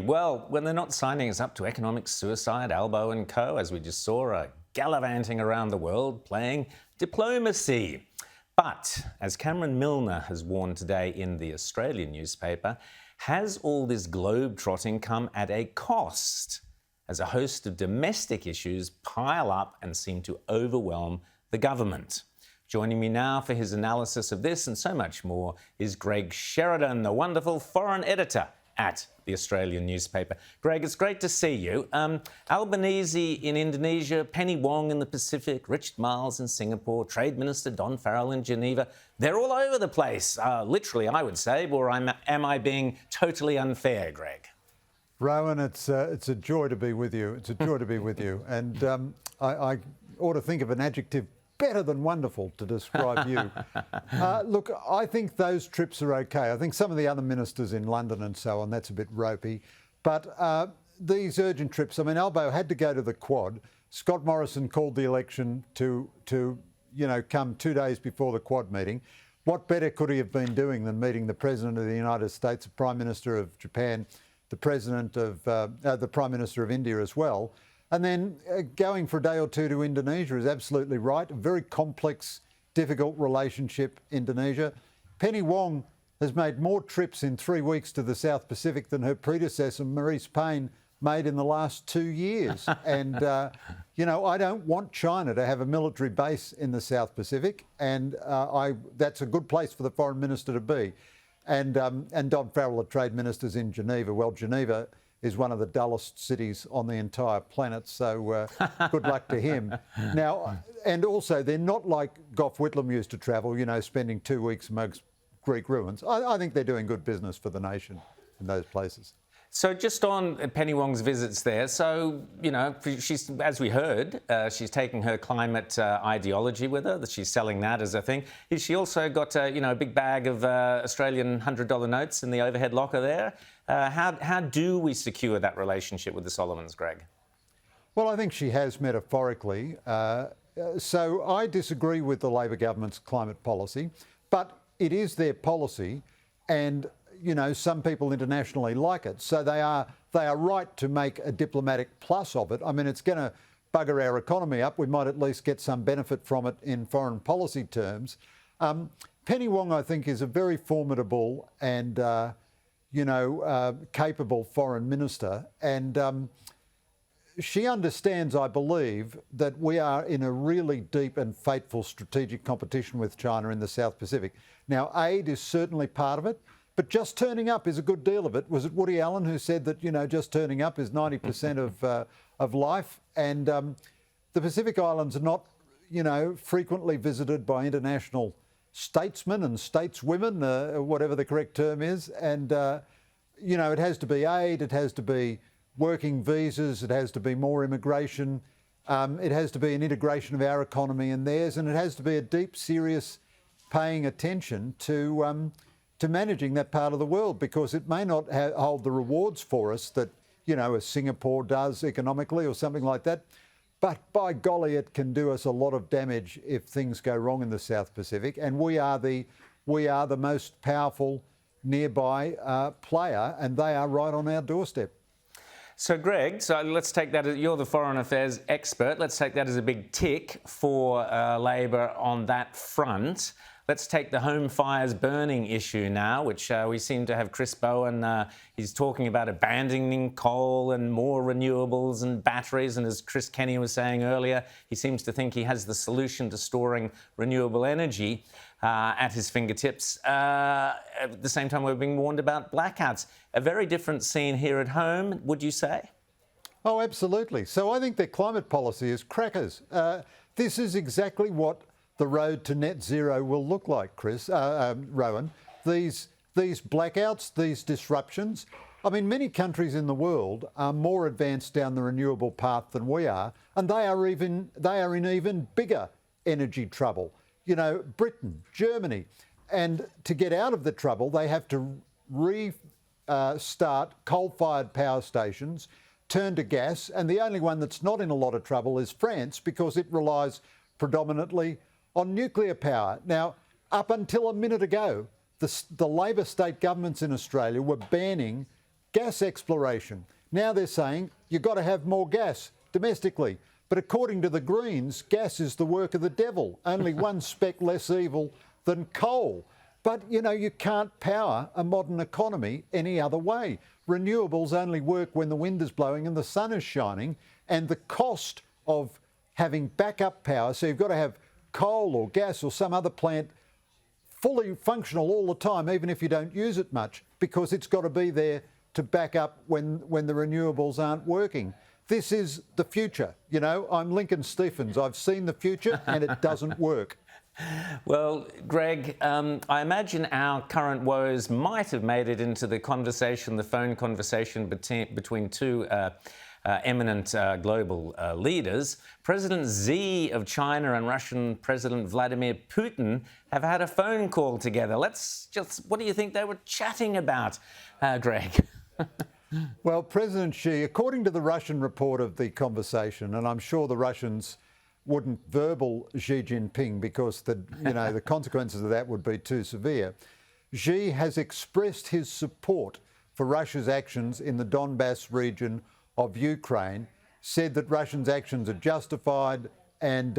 Well, when they're not signing us up to economic suicide, Albo and co., as we just saw, are gallivanting around the world playing diplomacy. But, as Cameron Milner has warned today in the Australian newspaper, has all this globe-trotting come at a cost, as a host of domestic issues pile up and seem to overwhelm the government? Joining me now for his analysis of this and so much more is Greg Sheridan, the wonderful foreign editor at the Australian newspaper. Greg, it's great to see you. Albanese in Indonesia, Penny Wong in the Pacific, Richard Marles in Singapore, Trade Minister Don Farrell in Geneva. They're all over the place, literally, I would say, or am I being totally unfair, Greg? Rowan, it's a joy to be with you. It's a joy to be with you. And I ought to think of an adjective better than wonderful to describe you. Look, I think those trips are okay. I think some of the other ministers in London and so on, that's a bit ropey. But these urgent trips, I mean, Albo had to go to the Quad. Scott Morrison called the election to come 2 days before the Quad meeting. What better could he have been doing than meeting the President of the United States, the Prime Minister of Japan, the Prime Minister of India as well? And then going for a day or two to Indonesia is absolutely right. A very complex, difficult relationship, Indonesia. Penny Wong has made more trips in 3 weeks to the South Pacific than her predecessor, Marise Payne, made in the last 2 years. And, I don't want China to have a military base in the South Pacific. And that's a good place for the foreign minister to be. And Don Farrell, the trade minister's in Geneva. Well, Geneva is one of the dullest cities on the entire planet, so good luck to him. Now, and also, they're not like Gough Whitlam used to travel, spending 2 weeks amongst Greek ruins. I think they're doing good business for the nation in those places. So just on Penny Wong's visits there, so, she's, as we heard, she's taking her climate ideology with her, that she's selling that as a thing. Has she also got, a big bag of Australian $100 notes in the overhead locker there? How do we secure that relationship with the Solomons, Greg? Well, I think she has metaphorically. So I disagree with the Labor government's climate policy, but it is their policy, and some people internationally like it. So they are right to make a diplomatic plus of it. I mean, it's going to bugger our economy up. We might at least get some benefit from it in foreign policy terms. Penny Wong, I think, is a very formidable and capable foreign minister. And she understands, I believe, that we are in a really deep and fateful strategic competition with China in the South Pacific. Now, aid is certainly part of it, but just turning up is a good deal of it. Was it Woody Allen who said that, just turning up is 90% of life? And the Pacific Islands are not, frequently visited by international statesmen and stateswomen, whatever the correct term is. And, it has to be aid, it has to be working visas, it has to be more immigration, it has to be an integration of our economy and theirs, and it has to be a deep, serious paying attention to managing that part of the world, because it may not hold the rewards for us that, as Singapore does economically or something like that. But by golly, it can do us a lot of damage if things go wrong in the South Pacific. And we are the most powerful nearby player, and they are right on our doorstep. So, Greg, let's take that as you're the foreign affairs expert. Let's take that as a big tick for Labor on that front. Let's take the home fires burning issue now, which we seem to have Chris Bowen. He's talking about abandoning coal and more renewables and batteries. And as Chris Kenny was saying earlier, he seems to think he has the solution to storing renewable energy at his fingertips. At the same time, we're being warned about blackouts. A very different scene here at home, would you say? Oh, absolutely. So I think their climate policy is crackers. This is exactly what the road to net zero will look like, Rowan. These blackouts, these disruptions. I mean, many countries in the world are more advanced down the renewable path than we are, and they are in even bigger energy trouble. Britain, Germany, and to get out of the trouble, they have to restart coal-fired power stations, turn to gas, and the only one that's not in a lot of trouble is France, because it relies predominantly on nuclear power. Now, up until a minute ago, the Labor state governments in Australia were banning gas exploration. Now they're saying you've got to have more gas domestically. But according to the Greens, gas is the work of the devil, only one speck less evil than coal. But, you know, you can't power a modern economy any other way. Renewables only work when the wind is blowing and the sun is shining, and the cost of having backup power, so you've got to have coal or gas or some other plant fully functional all the time, even if you don't use it much, because it's got to be there to back up when the renewables aren't working. This is the future. You know, I'm Lincoln Stephens. I've seen the future and it doesn't work. Well, Greg, I imagine our current woes might have made it into the conversation, the phone conversation between two eminent global leaders. President Xi of China and Russian President Vladimir Putin have had a phone call together. What do you think they were chatting about, Greg? Well, President Xi, according to the Russian report of the conversation, and I'm sure the Russians wouldn't verbal Xi Jinping because the consequences of that would be too severe. Xi has expressed his support for Russia's actions in the Donbass region of Ukraine, said that Russia's actions are justified and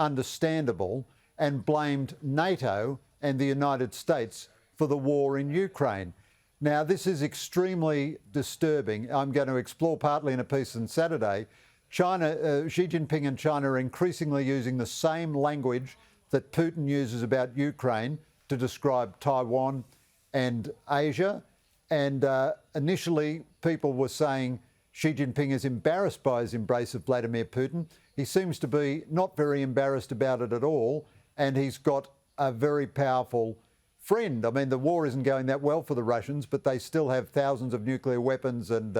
understandable, and blamed NATO and the United States for the war in Ukraine. Now, this is extremely disturbing. I'm going to explore partly in a piece on Saturday. Xi Jinping and China are increasingly using the same language that Putin uses about Ukraine to describe Taiwan and Asia. And initially, people were saying Xi Jinping is embarrassed by his embrace of Vladimir Putin. He seems to be not very embarrassed about it at all. And he's got a very powerful friend. I mean, the war isn't going that well for the Russians, but they still have thousands of nuclear weapons and,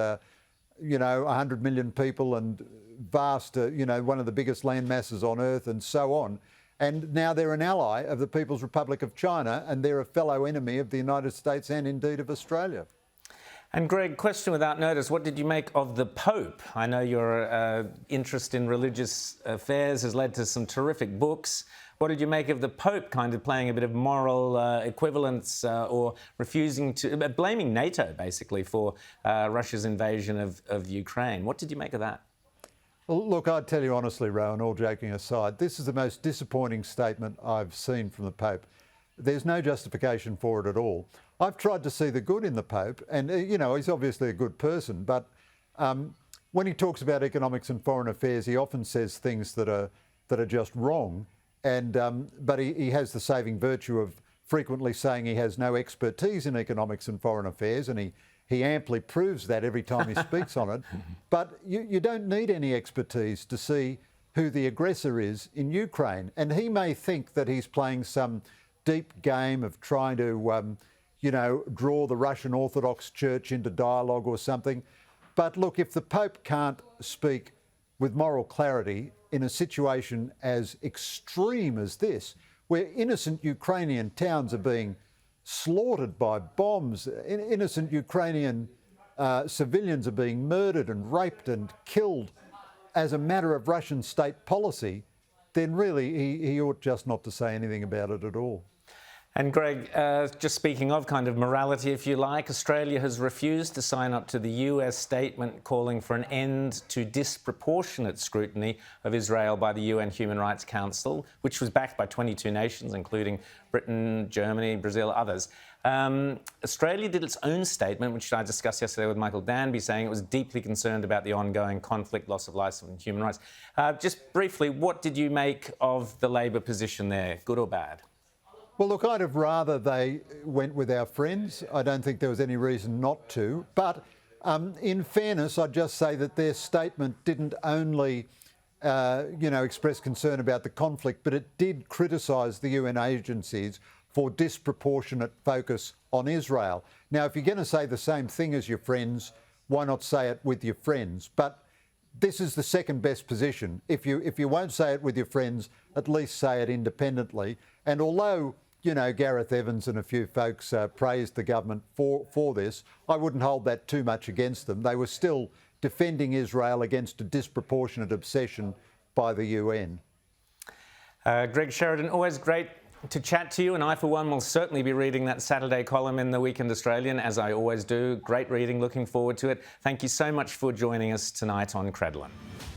100 million people and vast, one of the biggest land masses on Earth and so on. And now they're an ally of the People's Republic of China, and they're a fellow enemy of the United States and indeed of Australia. And Greg, question without notice, what did you make of the Pope? I know your interest in religious affairs has led to some terrific books. What did you make of the Pope kind of playing a bit of moral equivalence or refusing to, blaming NATO basically for Russia's invasion of Ukraine? What did you make of that? Well, look, I'd tell you honestly, Rowan, all joking aside, this is the most disappointing statement I've seen from the Pope. There's no justification for it at all. I've tried to see the good in the Pope, and, he's obviously a good person, but when he talks about economics and foreign affairs, he often says things that are just wrong. And but he has the saving virtue of frequently saying he has no expertise in economics and foreign affairs, and he amply proves that every time he speaks on it. But you don't need any expertise to see who the aggressor is in Ukraine. And he may think that he's playing some deep game of trying to, draw the Russian Orthodox Church into dialogue or something. But look, if the Pope can't speak with moral clarity in a situation as extreme as this, where innocent Ukrainian towns are being slaughtered by bombs, innocent Ukrainian civilians are being murdered and raped and killed as a matter of Russian state policy, then really he ought just not to say anything about it at all. And Greg, just speaking of kind of morality, if you like, Australia has refused to sign up to the US statement calling for an end to disproportionate scrutiny of Israel by the UN Human Rights Council, which was backed by 22 nations, including Britain, Germany, Brazil, others. Australia did its own statement, which I discussed yesterday with Michael Danby, saying it was deeply concerned about the ongoing conflict, loss of life and human rights. Just briefly, what did you make of the Labor position there, good or bad? Well, look, I'd have rather they went with our friends. I don't think there was any reason not to. But in fairness, I'd just say that their statement didn't only, express concern about the conflict, but it did criticise the UN agencies for disproportionate focus on Israel. Now, if you're going to say the same thing as your friends, why not say it with your friends? But this is the second best position. If you won't say it with your friends, at least say it independently. And although, Gareth Evans and a few folks praised the government for this, I wouldn't hold that too much against them. They were still defending Israel against a disproportionate obsession by the UN. Greg Sheridan, always great to chat to you, and I, for one, will certainly be reading that Saturday column in the Weekend Australian, as I always do. Great reading, looking forward to it. Thank you so much for joining us tonight on Credlin.